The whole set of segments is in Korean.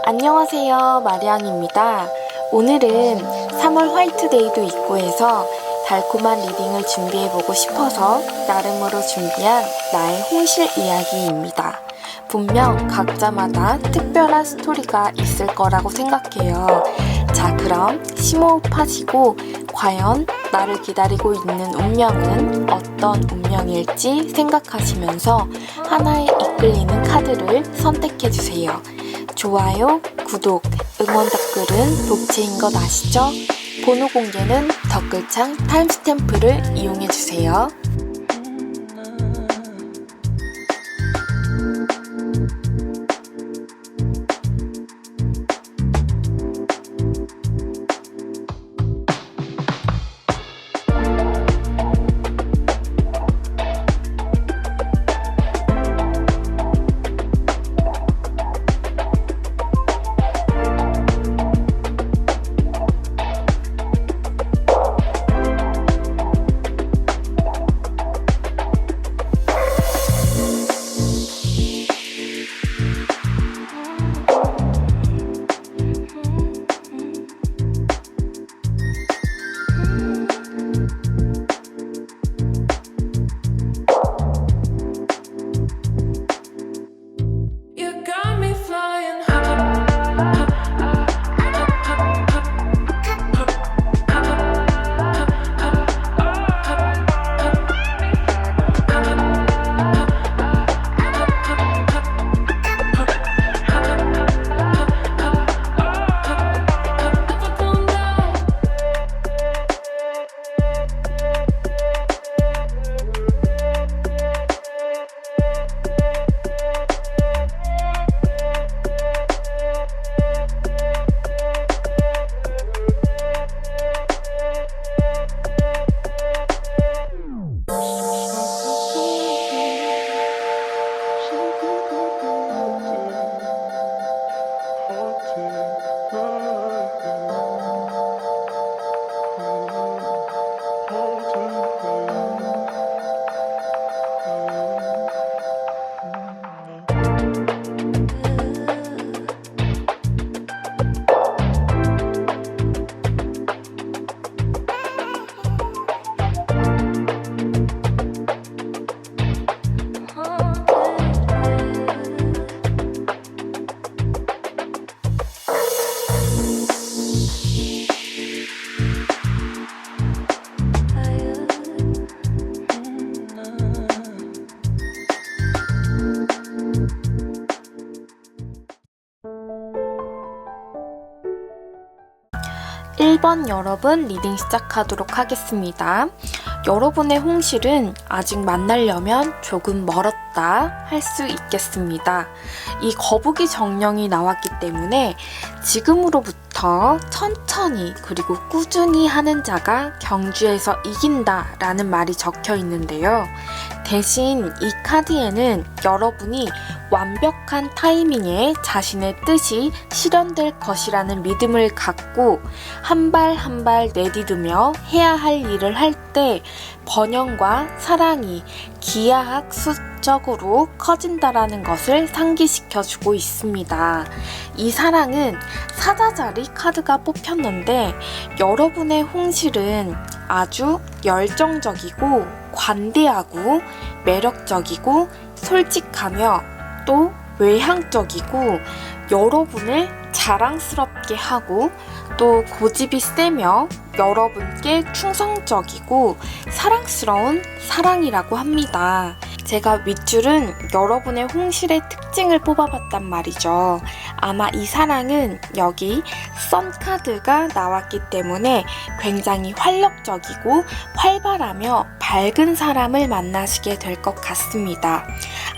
안녕하세요, 마리앙입니다. 오늘은 3월 화이트데이도 있고 해서 달콤한 리딩을 준비해보고 싶어서 나름으로 준비한 나의 홍실 이야기입니다. 분명 각자마다 특별한 스토리가 있을 거라고 생각해요. 자, 그럼 심호흡하시고 과연 나를 기다리고 있는 운명은 어떤 운명일지 생각하시면서 하나에 이끌리는 카드를 선택해주세요. 좋아요, 구독, 응원 댓글은 복제인 것 아시죠? 번호 공개는 댓글창 타임스탬프를 이용해주세요. (1번) 여러분 리딩 시작하도록 하겠습니다. 여러분의 홍실은 아직 만나려면 조금 멀었다 할 수 있겠습니다. 이 거북이 정령이 나왔기 때문에 지금으로부터 천천히 그리고 꾸준히 하는 자가 경주에서 이긴다 라는 말이 적혀 있는데요. 대신 이 카드에는 여러분이 완벽한 타이밍에 자신의 뜻이 실현될 것이라는 믿음을 갖고 한 발 한 발 내디디며 해야 할 일을 할 때 번영과 사랑이 기하학수적으로 커진다라는 것을 상기시켜주고 있습니다. 이 사랑은 사자자리 카드가 뽑혔는데 여러분의 홍실은 아주 열정적이고 관대하고 매력적이고 솔직하며 또 외향적이고 여러분을 자랑스럽게 하고 또 고집이 세며 여러분께 충성적이고 사랑스러운 사랑이라고 합니다. 제가 윗줄은 여러분의 홍실의 특징을 뽑아봤단 말이죠. 아마 이 사랑은 여기 선 카드가 나왔기 때문에 굉장히 활력적이고 활발하며 밝은 사람을 만나시게 될 것 같습니다.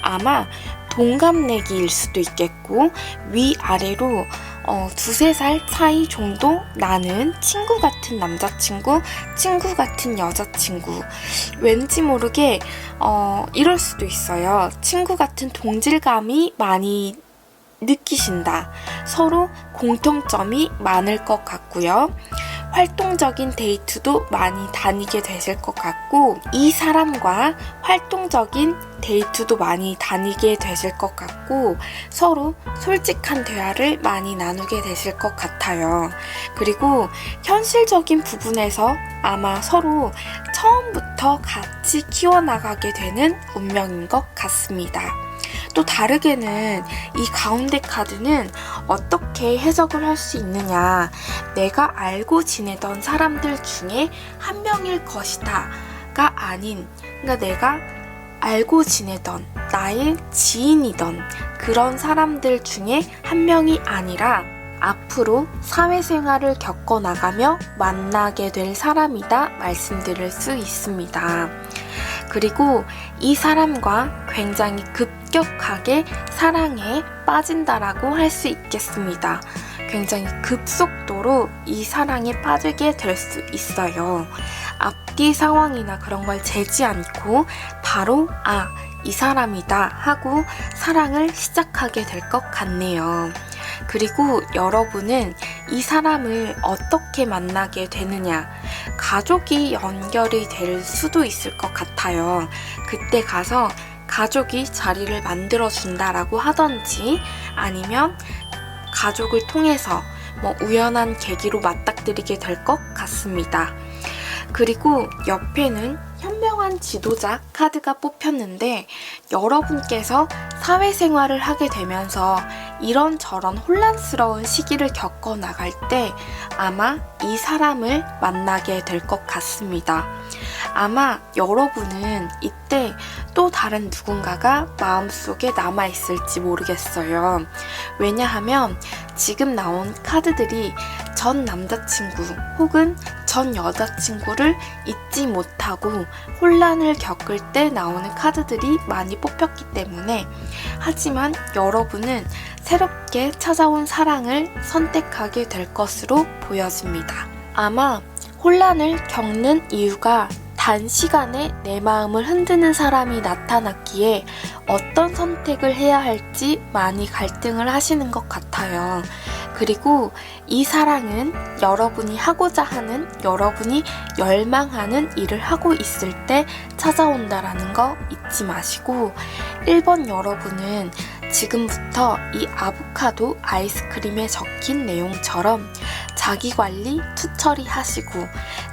아마 동갑내기일 수도 있겠고 위아래로 두세 살 차이 정도 나는 친구 같은 남자친구, 친구 같은 여자친구, 왠지 모르게 이럴 수도 있어요. 친구 같은 동질감이 많이 느끼신다. 서로 공통점이 많을 것 같고요. 활동적인 데이트도 많이 다니게 되실 것 같고, 이 사람과 활동적인 데이트도 많이 다니게 되실 것 같고, 서로 솔직한 대화를 많이 나누게 되실 것 같아요. 그리고 현실적인 부분에서 아마 서로 처음부터 같이 키워나가게 되는 운명인 것 같습니다. 또 다르게는 이 가운데 카드는 어떻게 해석을 할 수 있느냐, 내가 알고 지내던 사람들 중에 한 명일 것이다가 아닌, 그러니까 내가 알고 지내던 나의 지인이던 그런 사람들 중에 한 명이 아니라 앞으로 사회생활을 겪어나가며 만나게 될 사람이다 말씀드릴 수 있습니다. 그리고 이 사람과 굉장히 급격하게 사랑에 빠진다라고 할 수 있겠습니다. 굉장히 급속도로 이 사랑에 빠지게 될 수 있어요. 앞뒤 상황이나 그런 걸 재지 않고 바로 이 사람이다 하고 사랑을 시작하게 될 것 같네요. 그리고 여러분은 이 사람을 어떻게 만나게 되느냐, 가족이 연결이 될 수도 있을 것 같아요. 그때 가서 가족이 자리를 만들어준다라고 하던지, 아니면 가족을 통해서 우연한 계기로 맞닥뜨리게 될 것 같습니다. 그리고 옆에는 현명한 지도자 카드가 뽑혔는데, 여러분께서 사회생활을 하게 되면서 이런저런 혼란스러운 시기를 겪어 나갈 때 아마 이 사람을 만나게 될 것 같습니다. 아마 여러분은 이때 또 다른 누군가가 마음속에 남아있을지 모르겠어요. 왜냐하면 지금 나온 카드들이 전 남자친구 혹은 전 여자친구를 잊지 못하고 혼란을 겪을 때 나오는 카드들이 많이 뽑혔기 때문에, 하지만 여러분은 새롭게 찾아온 사랑을 선택하게 될 것으로 보여집니다. 아마 혼란을 겪는 이유가 단시간에 내 마음을 흔드는 사람이 나타났기에 어떤 선택을 해야 할지 많이 갈등을 하시는 것 같아요. 그리고 이 사랑은 여러분이 하고자 하는, 여러분이 열망하는 일을 하고 있을 때 찾아온다라는 거 잊지 마시고, 1번 여러분은 지금부터 이 아보카도 아이스크림에 적힌 내용처럼 자기관리 투처리 하시고,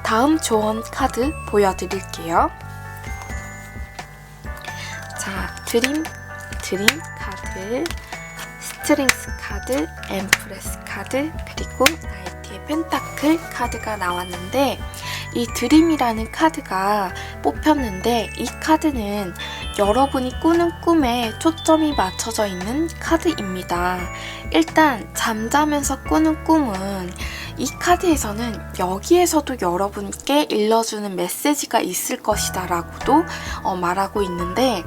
다음 조언 카드 보여드릴게요. 자, 드림 카드, 스트렝스 카드, 엠프레스 카드, 그리고 나이트의 펜타클 카드가 나왔는데, 이 드림이라는 카드가 뽑혔는데, 이 카드는 여러분이 꾸는 꿈에 초점이 맞춰져 있는 카드입니다. 일단 잠자면서 꾸는 꿈은 이 카드에서는 여기에서도 여러분께 일러주는 메시지가 있을 것이다 라고도 말하고 있는데,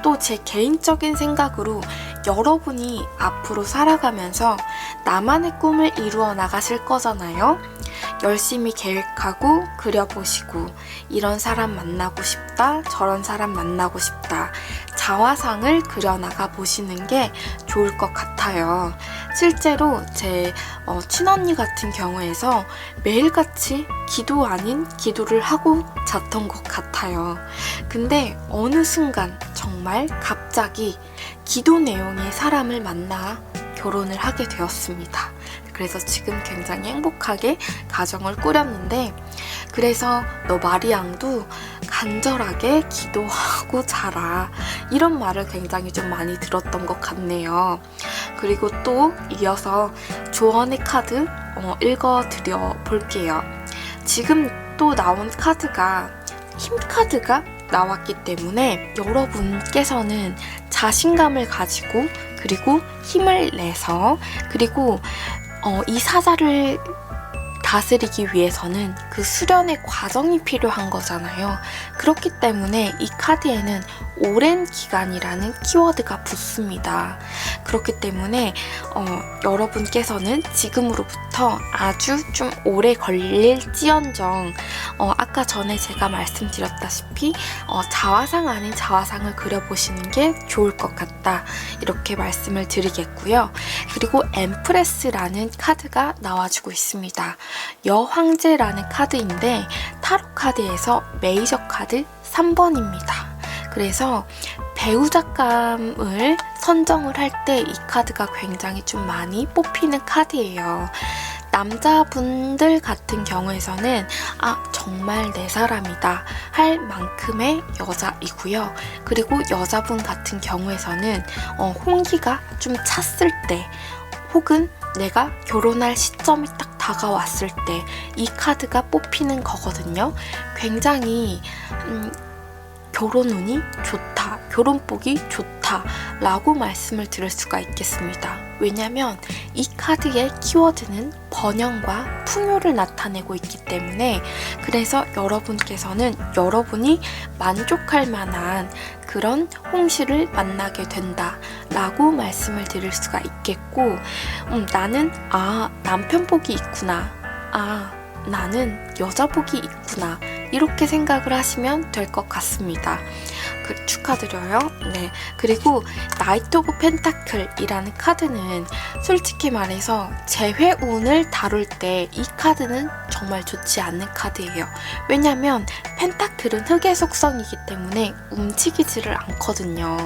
또 제 개인적인 생각으로 여러분이 앞으로 살아가면서 나만의 꿈을 이루어 나가실 거잖아요. 열심히 계획하고 그려보시고, 이런 사람 만나고 싶다, 저런 사람 만나고 싶다, 자화상을 그려나가 보시는 게 좋을 것 같아요. 실제로 제 친언니 같은 경우에서 매일같이 기도 아닌 기도를 하고 잤던 것 같아요. 근데 어느 순간 정말 갑자기 기도 내용의 사람을 만나 결혼을 하게 되었습니다. 그래서 지금 굉장히 행복하게 가정을 꾸렸는데, 그래서 너 마리앙도 간절하게 기도하고 자라, 이런 말을 굉장히 좀 많이 들었던 것 같네요. 그리고 또 이어서 조언의 카드 읽어드려 볼게요. 지금 또 나온 카드가 힘 카드가 나왔기 때문에 여러분께서는 자신감을 가지고, 그리고 힘을 내서, 그리고 이 사자를 다스리기 위해서는 그 수련의 과정이 필요한 거잖아요. 그렇기 때문에 이 카드에는 오랜 기간이라는 키워드가 붙습니다. 그렇기 때문에 여러분께서는 지금으로부터 아주 좀 오래 걸릴지언정 아까 전에 제가 말씀드렸다시피 자화상 아닌 자화상을 그려보시는 게 좋을 것 같다, 이렇게 말씀을 드리겠고요. 그리고 엠프레스라는 카드가 나와주고 있습니다. 여황제라는 카드인데 타로 카드에서 메이저 카드 3번입니다. 그래서 배우자감을 선정을 할 때 이 카드가 굉장히 좀 많이 뽑히는 카드예요. 남자분들 같은 경우에서는 정말 내 사람이다 할 만큼의 여자이고요. 그리고 여자분 같은 경우에서는 홍기가 좀 찼을 때 혹은 내가 결혼할 시점이 딱 다가왔을 때 이 카드가 뽑히는 거거든요. 굉장히 결혼 운이 좋다, 결혼복이 좋다 라고 말씀을 드릴 수가 있겠습니다. 왜냐면 이 카드의 키워드는 번영과 풍요를 나타내고 있기 때문에, 그래서 여러분께서는 여러분이 만족할 만한 그런 홍시를 만나게 된다 라고 말씀을 드릴 수가 있겠고, 나는 남편복이 있구나, 나는 여자복이 있구나, 이렇게 생각을 하시면 될 것 같습니다. 축하드려요. 네. 그리고 나이트 오브 펜타클이라는 카드는 솔직히 말해서 재회운을 다룰 때 이 카드는 정말 좋지 않는 카드예요. 왜냐면 펜타클은 흙의 속성이기 때문에 움직이지를 않거든요.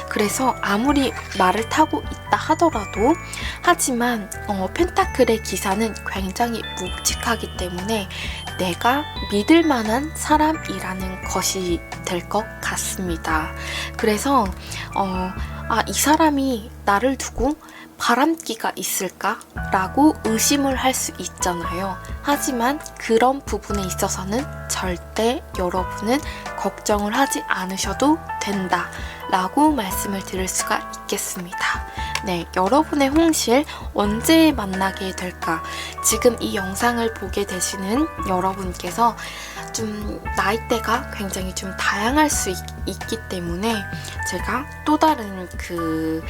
그래서 아무리 말을 타고 있다 하더라도, 하지만 펜타클의 기사는 굉장히 묵직하기 때문에 내가 믿을 만한 사람이라는 것이 될 것 같습니다. 그래서 이 사람이 나를 두고 바람기가 있을까? 라고 의심을 할 수 있잖아요. 하지만 그런 부분에 있어서는 절대 여러분은 걱정을 하지 않으셔도 된다 라고 말씀을 드릴 수가 있겠습니다. 네, 여러분의 홍실 언제 만나게 될까? 지금 이 영상을 보게 되시는 여러분께서 좀 나이대가 굉장히 좀 다양할 수 있기 때문에 제가 또 다른 그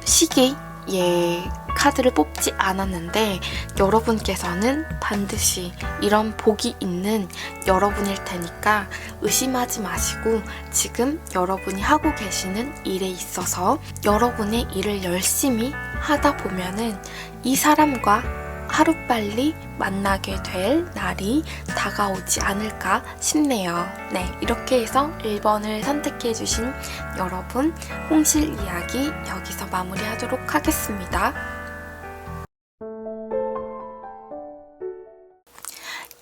시기에 카드를 뽑지 않았는데, 여러분께서는 반드시 이런 복이 있는 여러분일 테니까 의심하지 마시고 지금 여러분이 하고 계시는 일에 있어서 여러분의 일을 열심히 하다 보면은 이 사람과 하루빨리 만나게 될 날이 다가오지 않을까 싶네요. 네, 이렇게 해서 1번을 선택해 주신 여러분 홍실 이야기 여기서 마무리하도록 하겠습니다.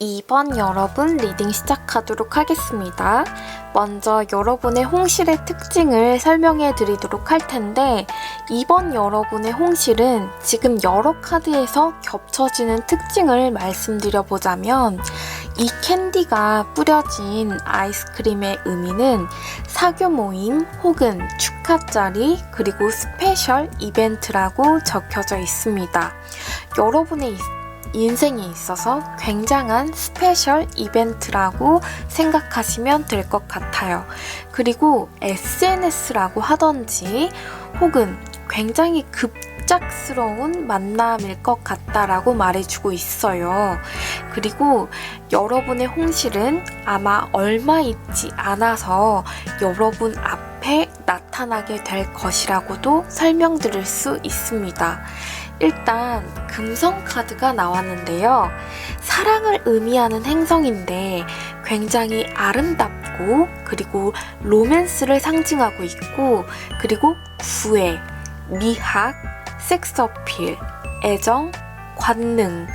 2번 여러분 리딩 시작하도록 하겠습니다. 먼저 여러분의 홍실의 특징을 설명해 드리도록 할 텐데, 2번 여러분의 홍실은 지금 여러 카드에서 겹쳐지는 특징을 말씀드려 보자면, 이 캔디가 뿌려진 아이스크림의 의미는 사교 모임 혹은 축하자리 그리고 스페셜 이벤트라고 적혀져 있습니다. 여러분의 인생에 있어서 굉장한 스페셜 이벤트라고 생각하시면 될 것 같아요. 그리고 SNS라고 하던지 혹은 굉장히 급작스러운 만남일 것 같다라고 말해주고 있어요. 그리고 여러분의 홍실은 아마 얼마 있지 않아서 여러분 앞에 나타나게 될 것이라고도 설명드릴 수 있습니다. 일단 금성 카드가 나왔는데요. 사랑을 의미하는 행성인데 굉장히 아름답고 그리고 로맨스를 상징하고 있고, 그리고 구애, 미학, 섹스 어필, 애정, 관능,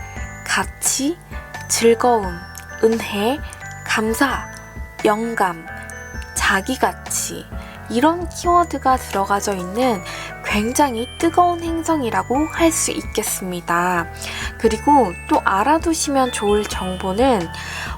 가치, 즐거움, 은혜, 감사, 영감, 자기가치, 이런 키워드가 들어가져 있는 굉장히 뜨거운 행성이라고 할 수 있겠습니다. 그리고 또 알아두시면 좋을 정보는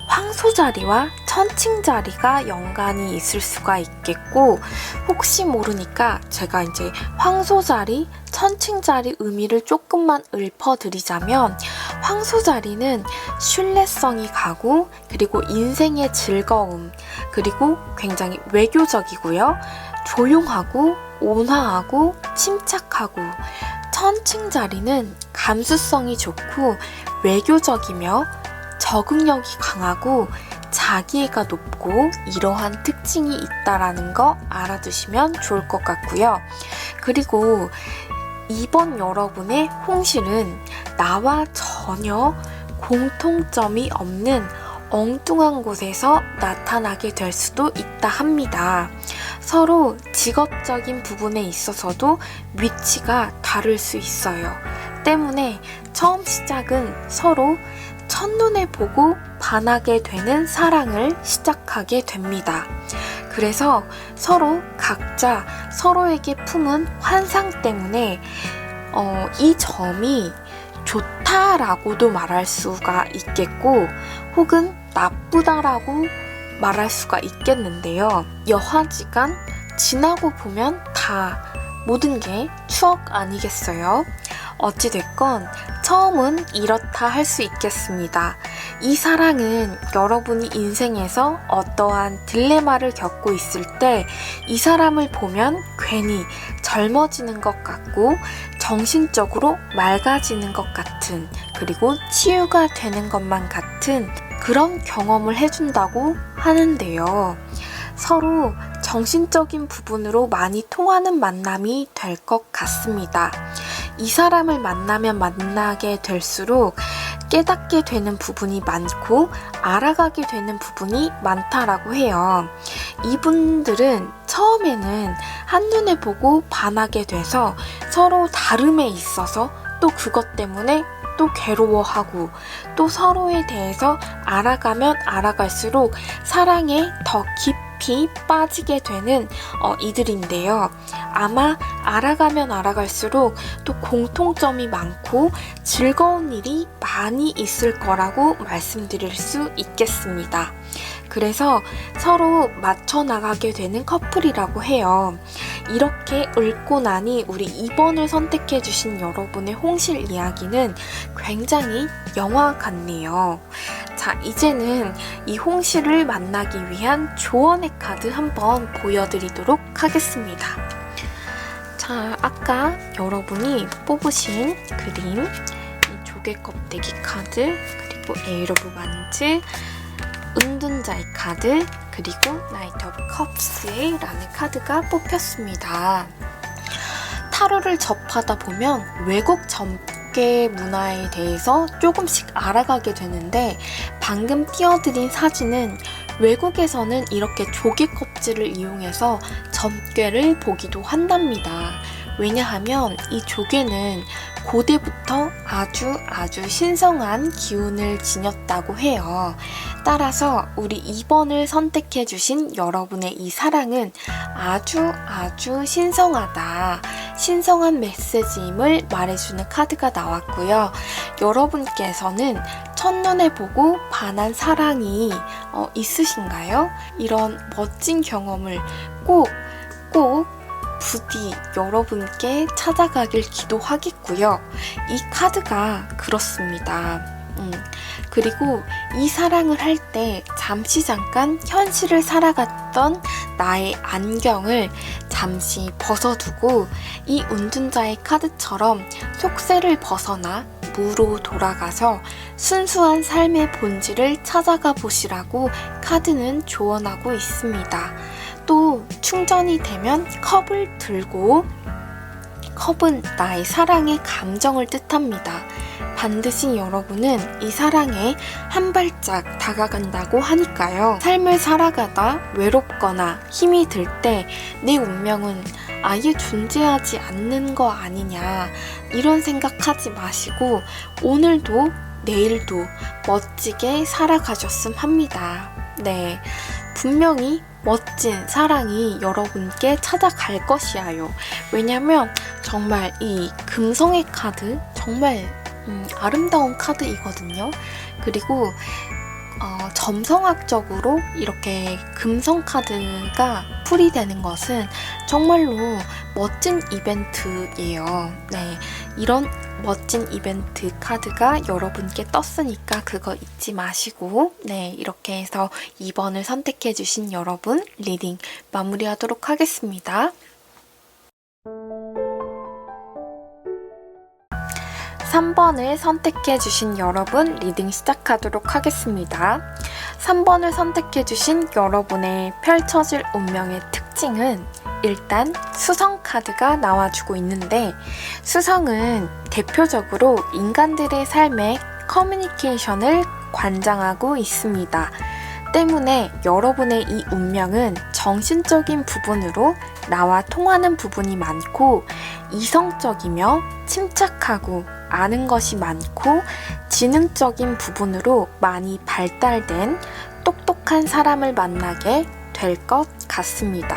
황소자리와 천칭자리가 연관이 있을 수가 있겠고, 혹시 모르니까 제가 이제 황소자리, 천칭자리 의미를 조금만 읊어드리자면, 황소자리는 신뢰성이 가고 그리고 인생의 즐거움, 그리고 굉장히 외교적이고요. 조용하고 온화하고 침착하고, 천칭자리는 감수성이 좋고 외교적이며 적응력이 강하고 자기애가 높고 이러한 특징이 있다라는 거 알아두시면 좋을 것 같고요. 그리고 이번 여러분의 홍실은 나와 전혀 공통점이 없는 엉뚱한 곳에서 나타나게 될 수도 있다 합니다. 서로 직업적인 부분에 있어서도 위치가 다를 수 있어요. 때문에 처음 시작은 서로 첫눈에 보고 반하게 되는 사랑을 시작하게 됩니다. 그래서 서로 각자 서로에게 품은 환상 때문에 이 점이 좋다라고도 말할 수가 있겠고 혹은 나쁘다라고 말할 수가 있겠는데요. 여하지간 지나고 보면 다 모든 게 추억 아니겠어요? 어찌됐건 처음은 이렇다 할 수 있겠습니다. 이 사랑은 여러분이 인생에서 어떠한 딜레마를 겪고 있을 때 이 사람을 보면 괜히 젊어지는 것 같고 정신적으로 맑아지는 것 같은 그리고 치유가 되는 것만 같은 그런 경험을 해준다고 하는데요. 서로 정신적인 부분으로 많이 통하는 만남이 될 것 같습니다. 이 사람을 만나면 만나게 될수록 깨닫게 되는 부분이 많고 알아가게 되는 부분이 많다라고 해요. 이분들은 처음에는 한눈에 보고 반하게 돼서 서로 다름에 있어서 또 그것 때문에 또 괴로워하고 또 서로에 대해서 알아가면 알아갈수록 사랑에 더 깊이 빠지게 되는 이들인데요. 아마 알아가면 알아갈수록 또 공통점이 많고 즐거운 일이 많이 있을 거라고 말씀드릴 수 있겠습니다. 그래서 서로 맞춰 나가게 되는 커플이라고 해요. 이렇게 읽고 나니 우리 2번을 선택해 주신 여러분의 홍실 이야기는 굉장히 영화 같네요. 자, 이제는 이 홍실을 만나기 위한 조언의 카드 한번 보여드리도록 하겠습니다. 자, 아까 여러분이 뽑으신 그림, 이 조개 껍데기 카드, 그리고 에이러 오브 완즈, 은둔자의 카드, 그리고 나이트 오브 컵스의 라는 카드가 뽑혔습니다. 타로를 접하다 보면 외국 점괘 문화에 대해서 조금씩 알아가게 되는데 방금 띄워드린 사진은 외국에서는 이렇게 조개 껍질을 이용해서 점괘를 보기도 한답니다. 왜냐하면 이 조개는 고대부터 아주 신성한 기운을 지녔다고 해요. 따라서 우리 2번을 선택해 주신 여러분의 이 사랑은 아주 신성하다. 신성한 메시지임을 말해주는 카드가 나왔고요. 여러분께서는 첫눈에 보고 반한 사랑이 있으신가요? 이런 멋진 경험을 꼭 부디 여러분께 찾아가길 기도하겠고요. 이 카드가 그렇습니다. 그리고 이 사랑을 할 때 잠깐 현실을 살아갔던 나의 안경을 잠시 벗어두고 이 운둔자의 카드처럼 속세를 벗어나 무로 돌아가서 순수한 삶의 본질을 찾아가 보시라고 카드는 조언하고 있습니다. 또 충전이 되면 컵을 들고, 컵은 나의 사랑의 감정을 뜻합니다. 반드시 여러분은 이 사랑에 한 발짝 다가간다고 하니까요. 삶을 살아가다 외롭거나 힘이 들 때 내 운명은 아예 존재하지 않는 거 아니냐 이런 생각하지 마시고 오늘도 내일도 멋지게 살아가셨음 합니다. 네, 분명히 멋진 사랑이 여러분께 찾아갈 것이야요. 왜냐면 정말 이 금성의 카드 정말 아름다운 카드이거든요. 그리고 점성학적으로 이렇게 금성 카드가 풀이되는 것은 정말로 멋진 이벤트예요. 네, 이런 멋진 이벤트 카드가 여러분께 떴으니까 그거 잊지 마시고 네, 이렇게 해서 2번을 선택해 주신 여러분 리딩 마무리하도록 하겠습니다. 3번을 선택해 주신 여러분 리딩 시작하도록 하겠습니다. 3번을 선택해 주신 여러분의 펼쳐질 운명의 특징은 일단 수성 카드가 나와주고 있는데 수성은 대표적으로 인간들의 삶에 커뮤니케이션을 관장하고 있습니다. 때문에 여러분의 이 운명은 정신적인 부분으로 나와 통하는 부분이 많고 이성적이며 침착하고 아는 것이 많고 지능적인 부분으로 많이 발달된 똑똑한 사람을 만나게 될 것 같습니다.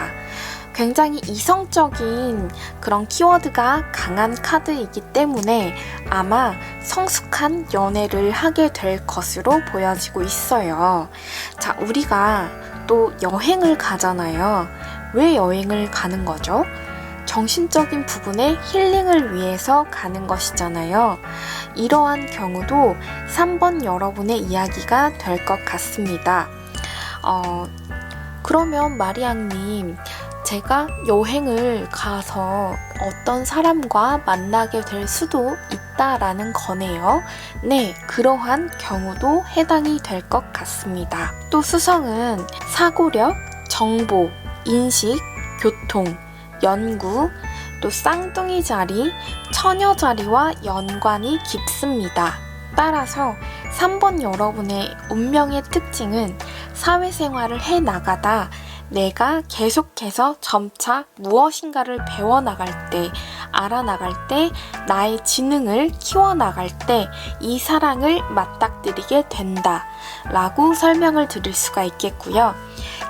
굉장히 이성적인 그런 키워드가 강한 카드이기 때문에 아마 성숙한 연애를 하게 될 것으로 보여지고 있어요. 자, 우리가 또 여행을 가잖아요. 왜 여행을 가는 거죠? 정신적인 부분의 힐링을 위해서 가는 것이잖아요. 이러한 경우도 3번 여러분의 이야기가 될 것 같습니다. 그러면 마리앙님, 제가 여행을 가서 어떤 사람과 만나게 될 수도 있다라는 거네요. 네, 그러한 경우도 해당이 될 것 같습니다. 또 수성은 사고력, 정보, 인식, 교통, 연구, 또 쌍둥이 자리, 처녀 자리와 연관이 깊습니다. 따라서 3번 여러분의 운명의 특징은 사회생활을 해 나가다 내가 계속해서 점차 무엇인가를 배워나갈 때, 알아나갈 때, 나의 지능을 키워나갈 때 이 사랑을 맞닥뜨리게 된다 라고 설명을 드릴 수가 있겠고요.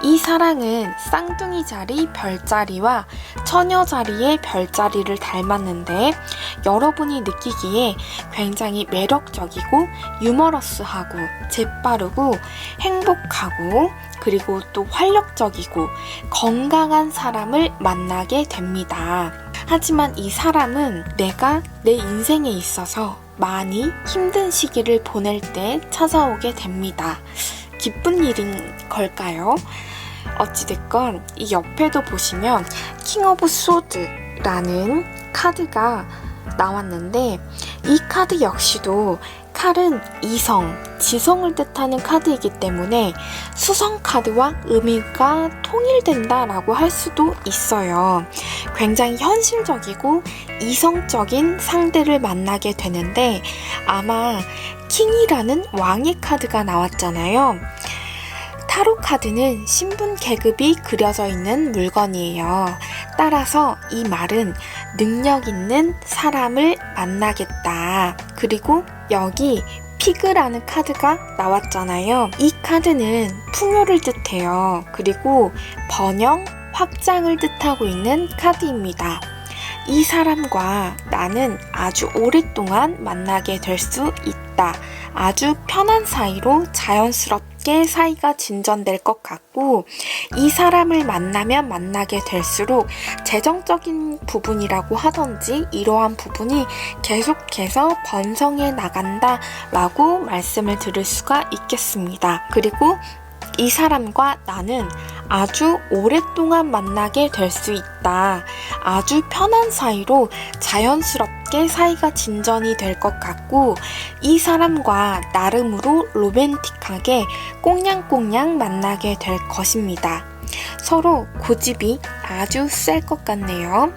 이 사랑은 쌍둥이 자리 별자리와 처녀 자리의 별자리를 닮았는데 여러분이 느끼기에 굉장히 매력적이고 유머러스하고 재빠르고 행복하고 그리고 또 활력적이고 건강한 사람을 만나게 됩니다. 하지만 이 사람은 내가 내 인생에 있어서 많이 힘든 시기를 보낼 때 찾아오게 됩니다. 기쁜 일인 걸까요? 어찌됐건 이 옆에도 보시면 킹 오브 소드라는 카드가 나왔는데 이 카드 역시도 칼은 이성, 지성을 뜻하는 카드이기 때문에 수성 카드와 의미가 통일된다라고 할 수도 있어요. 굉장히 현실적이고 이성적인 상대를 만나게 되는데 아마 킹이라는 왕의 카드가 나왔잖아요. 타로 카드는 신분 계급이 그려져 있는 물건이에요. 따라서 이 말은 능력 있는 사람을 만나겠다. 그리고 여기 피그라는 카드가 나왔잖아요. 이 카드는 풍요를 뜻해요. 그리고 번영, 확장을 뜻하고 있는 카드입니다. 이 사람과 나는 아주 오랫동안 만나게 될 수 있다. 아주 편한 사이로 자연스럽게 사이가 진전될 것 같고 이 사람을 만나면 만나게 될수록 재정적인 부분이라고 하던지 이러한 부분이 계속해서 번성해 나간다 라고 말씀을 드릴 수가 있겠습니다. 그리고 이 사람과 나는 아주 오랫동안 만나게 될 수 있다. 아주 편한 사이로 자연스럽게 사이가 진전이 될 것 같고 이 사람과 나름으로 로맨틱하게 꽁냥꽁냥 만나게 될 것입니다. 서로 고집이 아주 셀 것 같네요.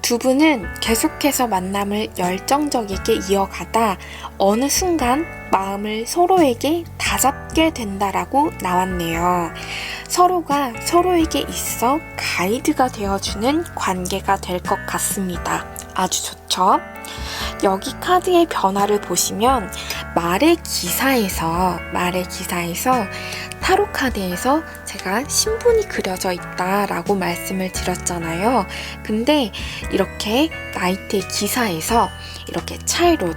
두 분은 계속해서 만남을 열정적이게 이어가다 어느 순간 마음을 서로에게 다잡게 된다라고 나왔네요. 서로가 서로에게 있어 가이드가 되어주는 관계가 될 것 같습니다. 아주 좋죠? 여기 카드의 변화를 보시면 말의 기사에서 타로 카드에서 제가 신분이 그려져 있다라고 말씀을 드렸잖아요. 근데 이렇게 나이트의 기사에서 이렇게 차이롯,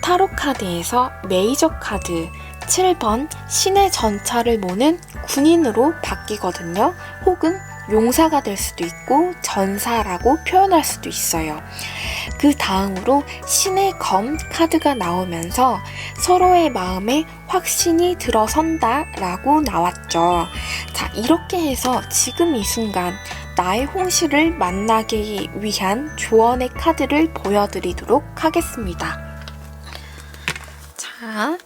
타로 카드에서 메이저 카드 7번 신의 전차를 모는 군인으로 바뀌거든요. 혹은 용사가 될 수도 있고 전사라고 표현할 수도 있어요. 그 다음으로 신의 검 카드가 나오면서 서로의 마음에 확신이 들어선다 라고 나왔죠. 자, 이렇게 해서 지금 이 순간 나의 홍시를 만나기 위한 조언의 카드를 보여드리도록 하겠습니다. 자,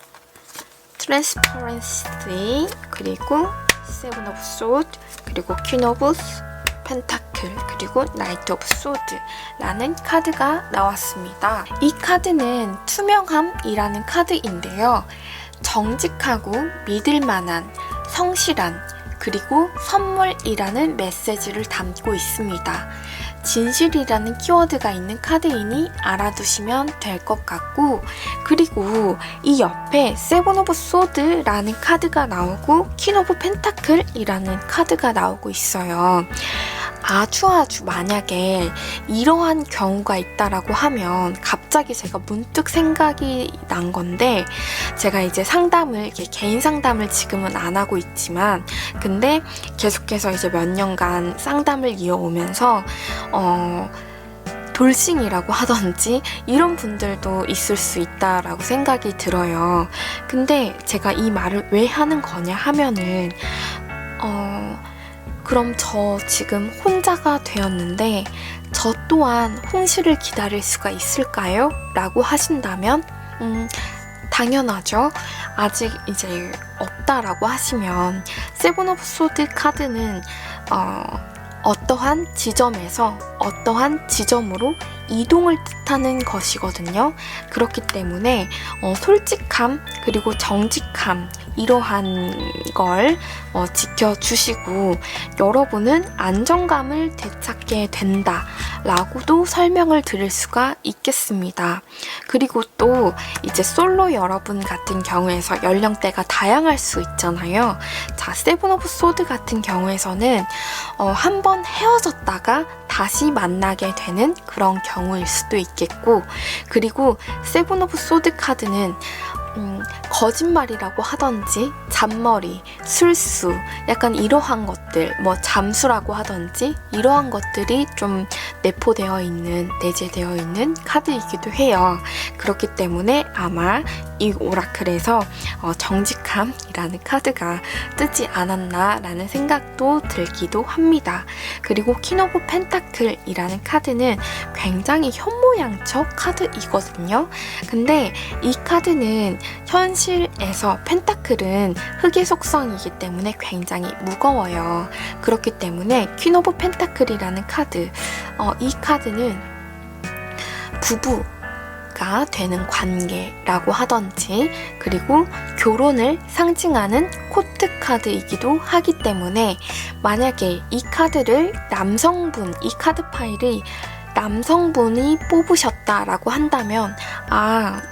트랜스퍼런시, 그리고 세븐 오브 소드, 그리고 퀸 오브 펜타클. 펜타클 그리고 나이트 오브 소드라는 카드가 나왔습니다. 이 카드는 투명함이라는 카드인데요. 정직하고 믿을만한, 성실한, 그리고 선물이라는 메시지를 담고 있습니다. 진실이라는 키워드가 있는 카드이니 알아두시면 될 것 같고, 그리고 이 옆에 세븐 오브 소드라는 카드가 나오고 퀸 오브 펜타클이라는 카드가 나오고 있어요. 아주 만약에 이러한 경우가 있다라고 하면 갑자기 제가 문득 생각이 난 건데, 제가 이제 이렇게 개인 상담을 지금은 안 하고 있지만, 근데 계속해서 이제 몇 년간 상담을 이어오면서 돌싱이라고 하던지 이런 분들도 있을 수 있다라고 생각이 들어요. 근데 제가 이 말을 왜 하는 거냐 하면은 그럼 저 지금 혼자가 되었는데 저 또한 홍시를 기다릴 수가 있을까요? 라고 하신다면 당연하죠. 아직 이제 없다라고 하시면 세븐 오브 소드 카드는 어떠한 지점에서 어떠한 지점으로 이동을 뜻하는 것이거든요. 그렇기 때문에 솔직함 그리고 정직함 이러한 걸 지켜주시고 여러분은 안정감을 되찾게 된다 라고도 설명을 드릴 수가 있겠습니다. 그리고 또 이제 솔로 여러분 같은 경우에서 연령대가 다양할 수 있잖아요. 자, 세븐 오브 소드 같은 경우에서는 한번 헤어졌다가 다시 만나게 되는 그런 경우일 수도 있겠고, 그리고 세븐 오브 소드 카드는 거짓말이라고 하던지 잔머리, 술수, 약간 이러한 것들, 잠수라고 하던지 이러한 것들이 좀 내재되어 있는 카드이기도 해요. 그렇기 때문에 아마 이 오라클에서 정직함이라는 카드가 뜨지 않았나라는 생각도 들기도 합니다. 그리고 퀸 오브 펜타클이라는 카드는 굉장히 현모양처 카드이거든요. 근데 이 카드는 현실에서 펜타클은 흑의 속성이기 때문에 굉장히 무거워요. 그렇기 때문에 퀸 오브 펜타클이라는 카드, 이 카드는 부부가 되는 관계라고 하던지, 그리고 결혼을 상징하는 코트 카드이기도 하기 때문에 만약에 이 카드를 이 카드 파일을 남성분이 뽑으셨다라고 한다면,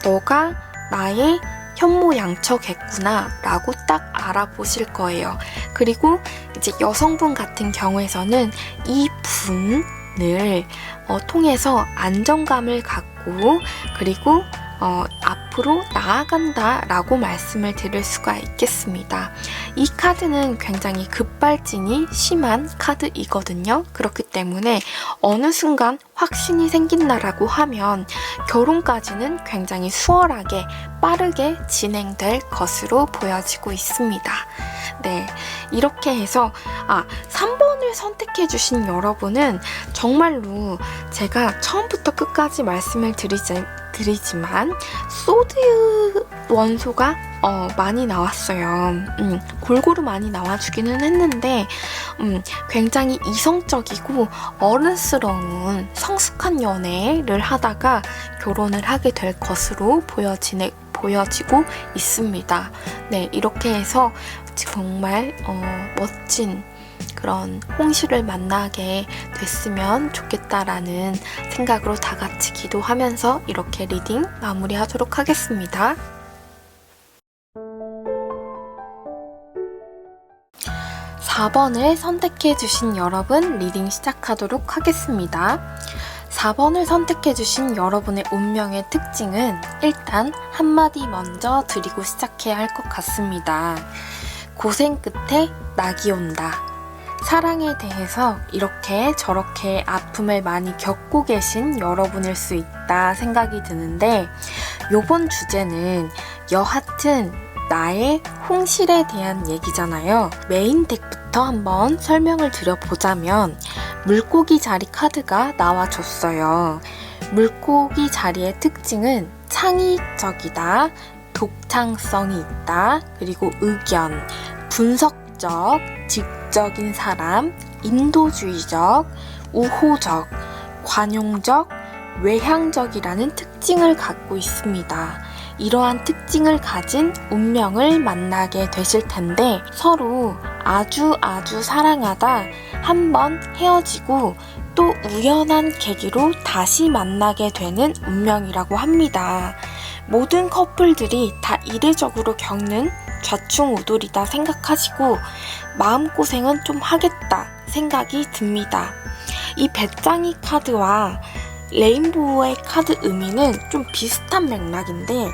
너가 나의 현모양처겠구나 라고 딱 알아보실 거예요. 그리고 이제 여성분 같은 경우에서는 이 분을 통해서 안정감을 갖고, 그리고 앞으로 나아간다 라고 말씀을 드릴 수가 있겠습니다. 이 카드는 굉장히 급발진이 심한 카드이거든요. 그렇기 때문에 어느 순간 확신이 생긴다라고 하면 결혼까지는 굉장히 수월하게 빠르게 진행될 것으로 보여지고 있습니다. 네, 이렇게 해서 3번을 선택해 주신 여러분은 정말로 제가 처음부터 끝까지 말씀을 드리지만 소드 원소가 많이 나왔어요. 골고루 많이 나와주기는 했는데 굉장히 이성적이고 어른스러운 성숙한 연애를 하다가 결혼을 하게 될 것으로 보여지고 있습니다. 네, 이렇게 해서 정말 멋진 그런 홍시를 만나게 됐으면 좋겠다라는 생각으로 다 같이 기도하면서 이렇게 리딩 마무리하도록 하겠습니다. 4번을 선택해주신 여러분 리딩 시작하도록 하겠습니다. 4번을 선택해주신 여러분의 운명의 특징은 일단 한마디 먼저 드리고 시작해야 할 것 같습니다. 고생 끝에 낙이 온다. 사랑에 대해서 이렇게 저렇게 아픔을 많이 겪고 계신 여러분일 수 있다 생각이 드는데, 요번 주제는 여하튼 나의 홍실에 대한 얘기잖아요. 메인 덱부터 한번 설명을 드려보자면 물고기 자리 카드가 나와줬어요. 물고기 자리의 특징은 창의적이다, 독창성이 있다, 그리고 의견, 분석적, 직적인 사람, 인도주의적, 우호적, 관용적, 외향적이라는 특징을 갖고 있습니다. 이러한 특징을 가진 운명을 만나게 되실 텐데 서로 아주 사랑하다 한번 헤어지고 또 우연한 계기로 다시 만나게 되는 운명이라고 합니다. 모든 커플들이 다 이례적으로 겪는 좌충우돌이다 생각하시고 마음고생은 좀 하겠다 생각이 듭니다. 이 배짱이 카드와 레인보우의 카드 의미는 좀 비슷한 맥락인데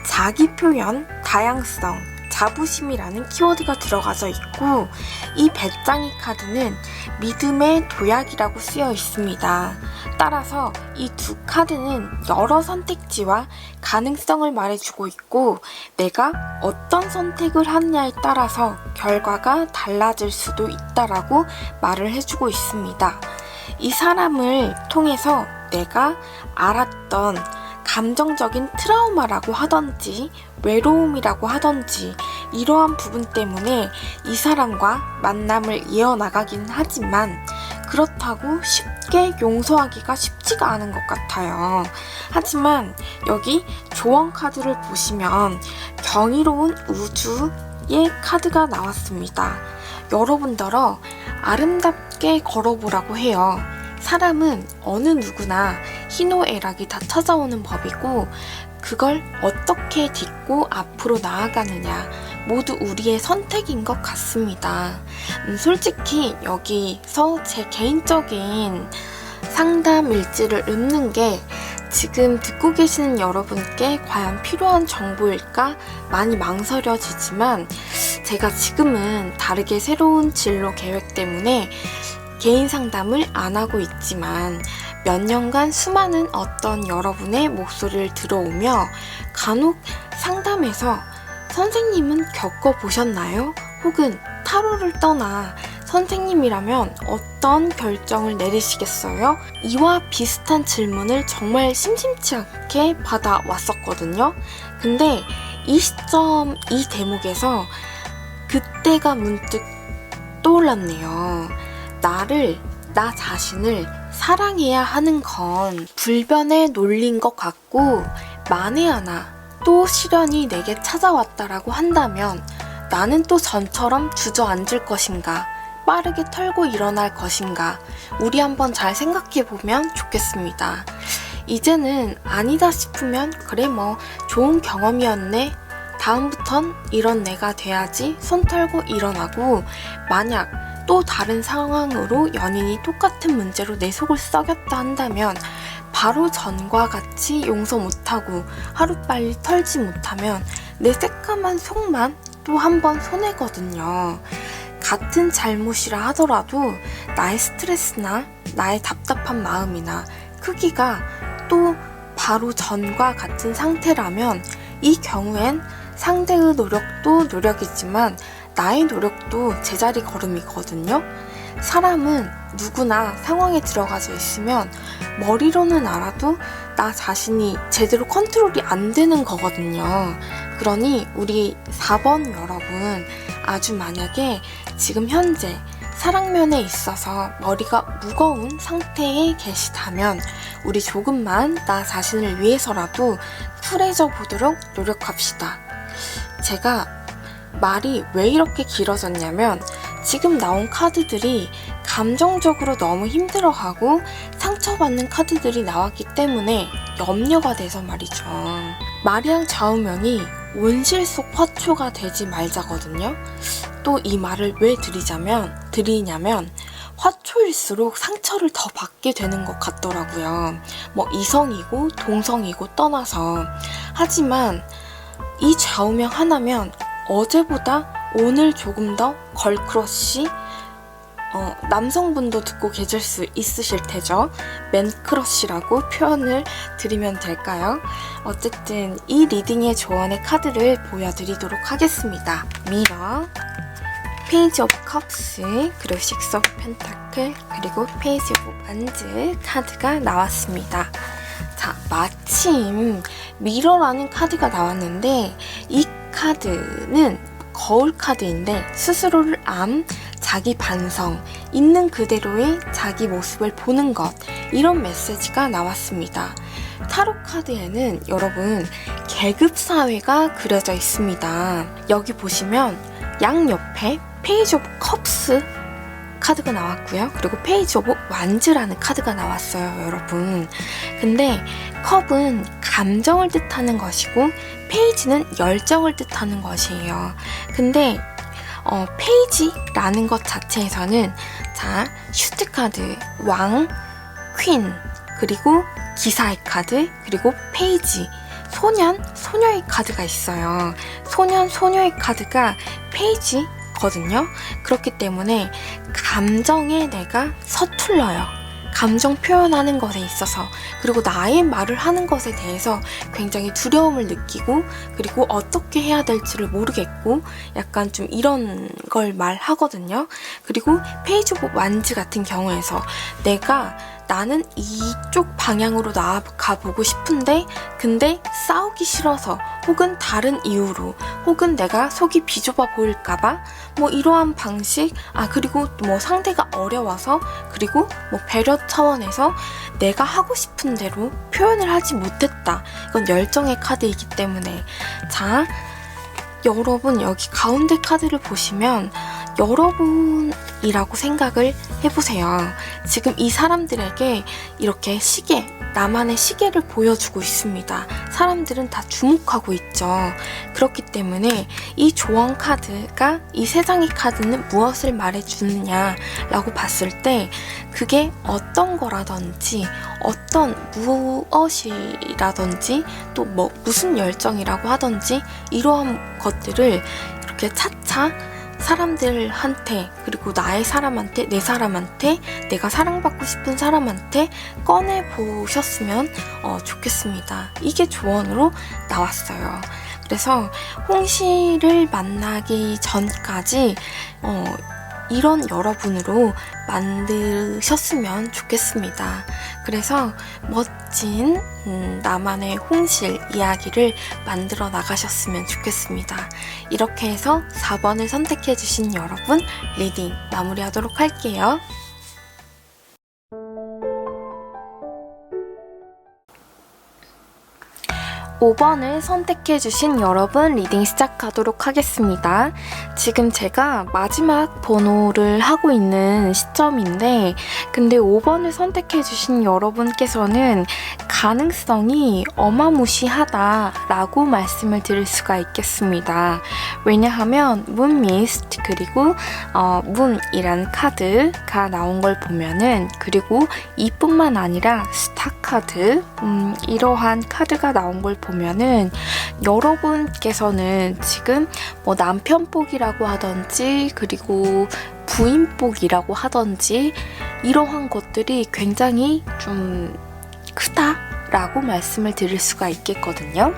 자기 표현, 다양성, 자부심이라는 키워드가 들어가져 있고 이 배짱이 카드는 믿음의 도약이라고 쓰여 있습니다. 따라서 이 두 카드는 여러 선택지와 가능성을 말해주고 있고 내가 어떤 선택을 하느냐에 따라서 결과가 달라질 수도 있다라고 말을 해주고 있습니다. 이 사람을 통해서 내가 알았던 감정적인 트라우마라고 하던지 외로움이라고 하던지 이러한 부분 때문에 이 사람과 만남을 이어나가긴 하지만 그렇다고 쉽게 용서하기가 쉽지가 않은 것 같아요. 하지만 여기 조언 카드를 보시면 경이로운 우주의 카드가 나왔습니다. 여러분들어 아름답게 걸어보라고 해요. 사람은 어느 누구나 희노애락이 다 찾아오는 법이고 그걸 어떻게 딛고 앞으로 나아가느냐 모두 우리의 선택인 것 같습니다. 솔직히 여기서 제 개인적인 상담 일지를 읽는 게 지금 듣고 계시는 여러분께 과연 필요한 정보일까 많이 망설여지지만 제가 지금은 다르게 새로운 진로 계획 때문에 개인 상담을 안 하고 있지만 몇 년간 수많은 어떤 여러분의 목소리를 들어오며 간혹 상담에서 선생님은 겪어보셨나요? 혹은 타로를 떠나 선생님이라면 어떤 결정을 내리시겠어요? 이와 비슷한 질문을 정말 심심치 않게 받아왔었거든요. 근데 이 시점, 이 대목에서 그때가 문득 떠올랐네요. 나 자신을 사랑해야 하는 건 불변의 논리인 것 같고 만에 하나 또 시련이 내게 찾아왔다라고 한다면 나는 또 전처럼 주저앉을 것인가 빠르게 털고 일어날 것인가 우리 한번 잘 생각해보면 좋겠습니다. 이제는 아니다 싶으면 그래 뭐 좋은 경험이었네 다음부턴 이런 내가 돼야지 손 털고 일어나고 만약 또 다른 상황으로 연인이 똑같은 문제로 내 속을 썩였다 한다면 바로 전과 같이 용서 못하고 하루빨리 털지 못하면 내 새까만 속만 또 한 번 손해거든요. 같은 잘못이라 하더라도 나의 스트레스나 나의 답답한 마음이나 크기가 또 바로 전과 같은 상태라면 이 경우엔 상대의 노력도 노력이지만 나의 노력도 제자리 걸음이거든요. 사람은 누구나 상황에 들어가져 있으면 머리로는 알아도 나 자신이 제대로 컨트롤이 안 되는 거거든요. 그러니 우리 4번 여러분 아주 만약에 지금 현재 사랑면에 있어서 머리가 무거운 상태에 계시다면 우리 조금만 나 자신을 위해서라도 쿨해져 보도록 노력합시다. 제가 말이 왜 이렇게 길어졌냐면 지금 나온 카드들이 감정적으로 너무 힘들어하고 상처받는 카드들이 나왔기 때문에 염려가 돼서 말이죠. 마리앙 좌우명이 온실 속 화초가 되지 말자거든요. 또 이 말을 왜 드리냐면 화초일수록 상처를 더 받게 되는 것 같더라고요. 뭐 이성이고 동성이고 떠나서. 하지만 이 좌우명 하나면 어제보다 오늘 조금 더 걸크러쉬 남성분도 듣고 계실 수 있으실 테죠. 맨크러쉬라고 표현을 드리면 될까요? 어쨌든 이 리딩의 조언의 카드를 보여드리도록 하겠습니다. 미러, 페이지 오브 컵스, 그리고 식스 오브 펜타클, 그리고 페이지 오브 완즈 카드가 나왔습니다. 자, 마침 미러라는 카드가 나왔는데 이 카드는 거울 카드인데 스스로를 자기 반성, 있는 그대로의 자기 모습을 보는 것, 이런 메시지가 나왔습니다. 타로 카드에는 여러분 계급 사회가 그려져 있습니다. 여기 보시면 양옆에 페이지 오브 컵스 카드가 나왔고요. 그리고 페이지 오브 완즈라는 카드가 나왔어요, 여러분. 근데 컵은 감정을 뜻하는 것이고 페이지는 열정을 뜻하는 것이에요. 근데 페이지라는 것 자체에서는 자, 슈트 카드, 왕, 퀸, 그리고 기사의 카드, 그리고 페이지, 소년, 소녀의 카드가 있어요. 소년, 소녀의 카드가 페이지거든요. 그렇기 때문에 감정에 내가 서툴러요. 감정 표현하는 것에 있어서, 그리고 나의 말을 하는 것에 대해서 굉장히 두려움을 느끼고, 그리고 어떻게 해야 될지를 모르겠고, 약간 좀 이런 걸 말하거든요. 그리고 페이지 오브 완즈 같은 경우에서 나는 이쪽 방향으로 나아가 보고 싶은데 근데 싸우기 싫어서, 혹은 다른 이유로, 혹은 내가 속이 비좁아 보일까봐 뭐 이러한 방식, 그리고 뭐 상대가 어려워서, 그리고 뭐 배려 차원에서 내가 하고 싶은 대로 표현을 하지 못했다. 이건 열정의 카드이기 때문에. 자, 여러분 여기 가운데 카드를 보시면 여러분이라고 생각을 해보세요. 지금 이 사람들에게 이렇게 시계, 나만의 시계를 보여주고 있습니다. 사람들은 다 주목하고 있죠. 그렇기 때문에 이 조언 카드가, 이 세 장의 카드는 무엇을 말해주느냐라고 봤을 때 그게 어떤 거라든지, 어떤 무엇이라든지, 또 뭐 무슨 열정이라고 하든지, 이러한 것들을 이렇게 차차 사람들한테, 그리고 나의 사람한테, 내 사람한테, 내가 사랑받고 싶은 사람한테 꺼내보셨으면 좋겠습니다. 이게 조언으로 나왔어요. 그래서 홍시를 만나기 전까지 이런 여러분으로 만드셨으면 좋겠습니다. 그래서 멋진 나만의 홍실 이야기를 만들어 나가셨으면 좋겠습니다. 이렇게 해서 4번을 선택해주신 여러분, 리딩 마무리하도록 할게요. 5번을 선택해주신 여러분, 리딩 시작하도록 하겠습니다. 지금 제가 마지막 번호를 하고 있는 시점인데, 근데 5번을 선택해주신 여러분께서는 가능성이 어마무시하다라고 말씀을 드릴 수가 있겠습니다. 왜냐하면 문 미스트, 그리고 문이라는 카드가 나온 걸 보면은, 그리고 이뿐만 아니라 스타 카드, 이러한 카드가 나온 걸 보면은 여러분께서는 지금 뭐 남편복이라고 하던지, 그리고 부인복이라고 하던지, 이러한 것들이 굉장히 좀 크다라고 말씀을 드릴 수가 있겠거든요.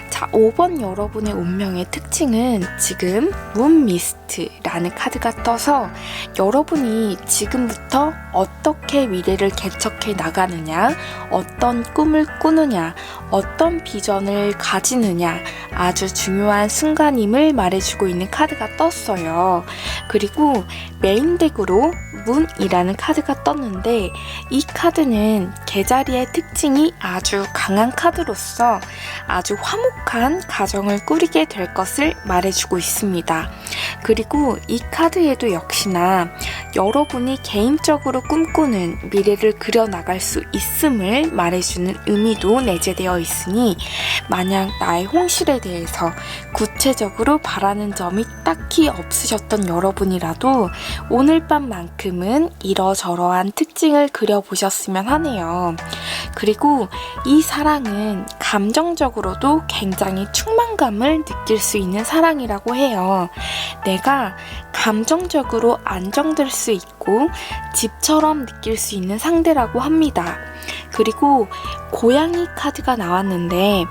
자, 5번 여러분의 운명의 특징은 지금 문 미스트라는 카드가 떠서 여러분이 지금부터 어떻게 미래를 개척해 나가느냐, 어떤 꿈을 꾸느냐, 어떤 비전을 가지느냐, 아주 중요한 순간임을 말해주고 있는 카드가 떴어요. 그리고 메인덱으로 문이라는 카드가 떴는데, 이 카드는 개자리의 특징이 아주 강한 카드로서 아주 화목한 가정을 꾸리게 될 것을 말해주고 있습니다. 그리고 이 카드에도 역시나 여러분이 개인적으로 꿈꾸는 미래를 그려나갈 수 있음을 말해주는 의미도 내재되어 있으니, 만약 나의 홍실에 대해서 구체적으로 바라는 점이 딱히 없으셨던 여러분이라도 오늘 밤만큼은 이러저러한 특징을 그려보셨으면 하네요. 그리고 이 사랑은 감정적으로도 굉장히 충만감을 느낄 수 있는 사랑이라고 해요. 내가 감정적으로 안정될 수 있고 집처럼 느낄 수 있는 상대라고 합니다. 그리고 고양이 카드가 나왔는데,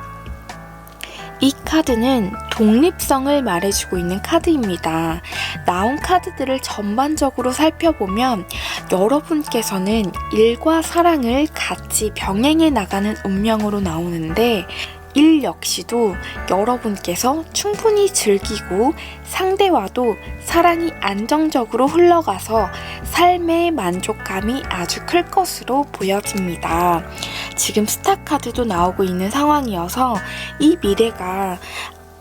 이 카드는 독립성을 말해주고 있는 카드입니다. 나온 카드들을 전반적으로 살펴보면 여러분께서는 일과 사랑을 같이 병행해 나가는 운명으로 나오는데, 일 역시도 여러분께서 충분히 즐기고 상대와도 사랑이 안정적으로 흘러가서 삶의 만족감이 아주 클 것으로 보여집니다. 지금 스타카드도 나오고 있는 상황이어서 이 미래가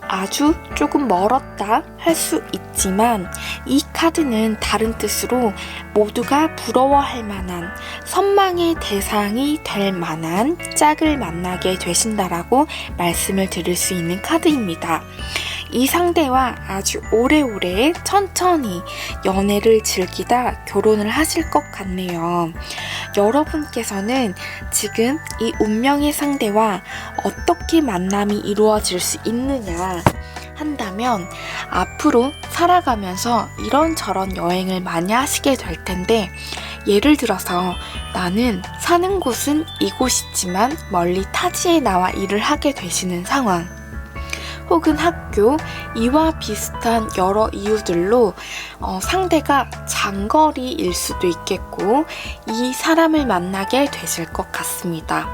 아주 조금 멀었다 할 수 있지만 이 카드는 다른 뜻으로 모두가 부러워할 만한 선망의 대상이 될 만한 짝을 만나게 되신다라고 말씀을 드릴 수 있는 카드입니다. 이 상대와 아주 오래오래 천천히 연애를 즐기다 결혼을 하실 것 같네요. 여러분께서는 지금 이 운명의 상대와 어떻게 만남이 이루어질 수 있느냐 한다면 앞으로 살아가면서 이런저런 여행을 많이 하시게 될 텐데, 예를 들어서 나는 사는 곳은 이곳이지만 멀리 타지에 나와 일을 하게 되시는 상황, 혹은 학교, 이와 비슷한 여러 이유들로 상대가 장거리일 수도 있겠고 이 사람을 만나게 되실 것 같습니다.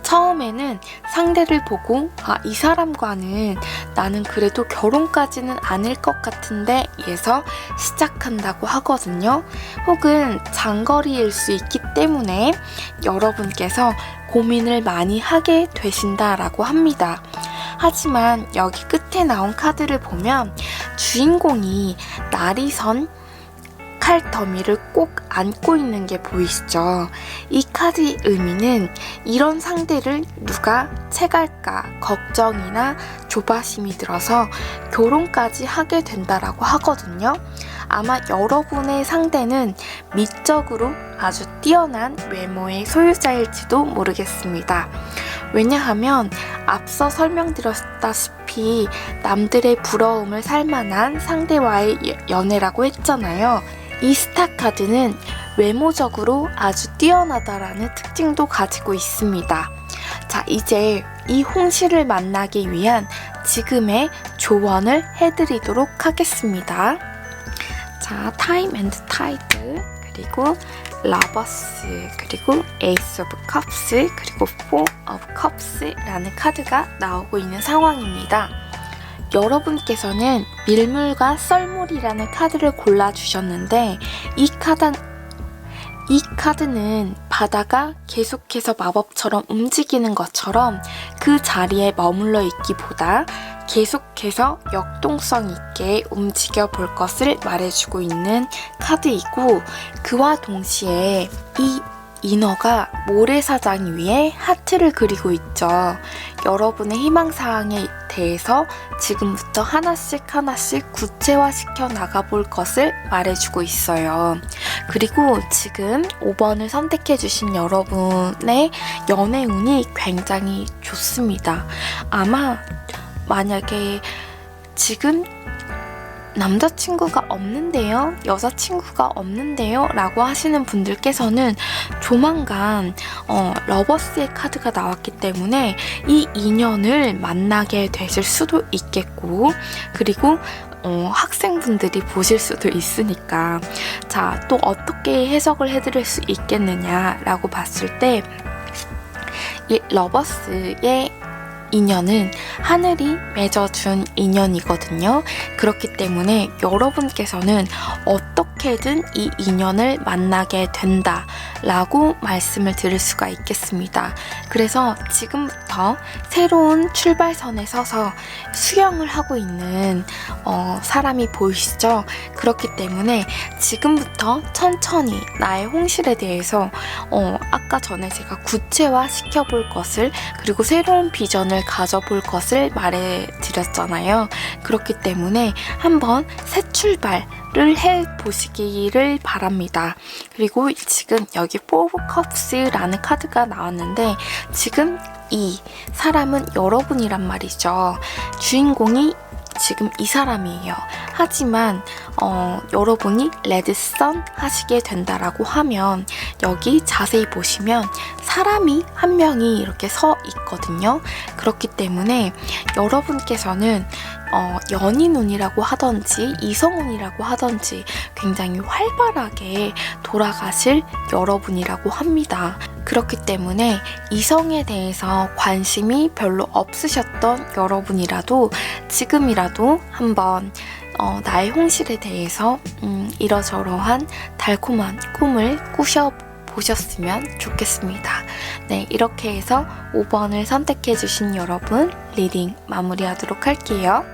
처음에는 상대를 보고 이 사람과는 나는 그래도 결혼까지는 아닐 것 같은데 에서 시작한다고 하거든요. 혹은 장거리일 수 있기 때문에 여러분께서 고민을 많이 하게 되신다라고 합니다. 하지만 여기 끝에 나온 카드를 보면 주인공이 날이 선 칼더미를 꼭 안고 있는 게 보이시죠? 이 카드의 의미는 이런 상대를 누가 채갈까 걱정이나 조바심이 들어서 결혼까지 하게 된다라고 하거든요. 아마 여러분의 상대는 미적으로 아주 뛰어난 외모의 소유자일지도 모르겠습니다. 왜냐하면 앞서 설명드렸다시피 남들의 부러움을 살 만한 상대와의 연애라고 했잖아요. 이 스타카드는 외모적으로 아주 뛰어나다라는 특징도 가지고 있습니다. 자, 이제 이 홍씨를 만나기 위한 지금의 조언을 해드리도록 하겠습니다. 자, 타임 앤드 타이드, 그리고 러버스, 그리고 에이스 오브 컵스, 그리고 포 오브 컵스라는 카드가 나오고 있는 상황입니다. 여러분께서는 밀물과 썰물이라는 카드를 골라주셨는데 이 카드는 바다가 계속해서 마법처럼 움직이는 것처럼 그 자리에 머물러 있기보다 계속해서 역동성 있게 움직여 볼 것을 말해주고 있는 카드이고, 그와 동시에 이 인어가 모래사장 위에 하트를 그리고 있죠. 여러분의 희망사항에 대해서 지금부터 하나씩 구체화시켜 나가볼 것을 말해주고 있어요. 그리고 지금 5번을 선택해주신 여러분의 연애운이 굉장히 좋습니다. 아마 만약에 지금 남자친구가 없는데요, 여자친구가 없는데요 라고 하시는 분들께서는 조만간 러버스의 카드가 나왔기 때문에 이 인연을 만나게 되실 수도 있겠고, 그리고 학생분들이 보실 수도 있으니까, 자, 또 어떻게 해석을 해드릴 수 있겠느냐라고 봤을 때 이 러버스의 인연은 하늘이 맺어준 인연이거든요. 그렇기 때문에 여러분께서는 어떻게든 이 인연을 만나게 된다라고 말씀을 드릴 수가 있겠습니다. 그래서 지금부터 새로운 출발선에 서서 수영을 하고 있는 사람이 보이시죠? 그렇기 때문에 지금부터 천천히 나의 홍실에 대해서 아까 전에 제가 구체화 시켜볼 것을, 그리고 새로운 비전을 가져볼 것을 말해드렸잖아요. 그렇기 때문에 한번 새 출발을 해보시기를 바랍니다. 그리고 지금 여기 포 오브 컵스라는 카드가 나왔는데, 지금 이 사람은 여러분이란 말이죠. 주인공이 지금 이 사람이에요. 하지만 여러분이 레드선 하시게 된다라고 하면 여기 자세히 보시면 사람이 한 명이 이렇게 서 있거든요. 그렇기 때문에 여러분께서는 연인운이라고 하던지 이성운이라고 하던지 굉장히 활발하게 돌아가실 여러분이라고 합니다. 그렇기 때문에 이성에 대해서 관심이 별로 없으셨던 여러분이라도 지금이라도 한번 나의 홍실에 대해서 이러저러한 달콤한 꿈을 꾸셔보셨으면 좋겠습니다. 네, 이렇게 해서 5번을 선택해주신 여러분 리딩 마무리하도록 할게요.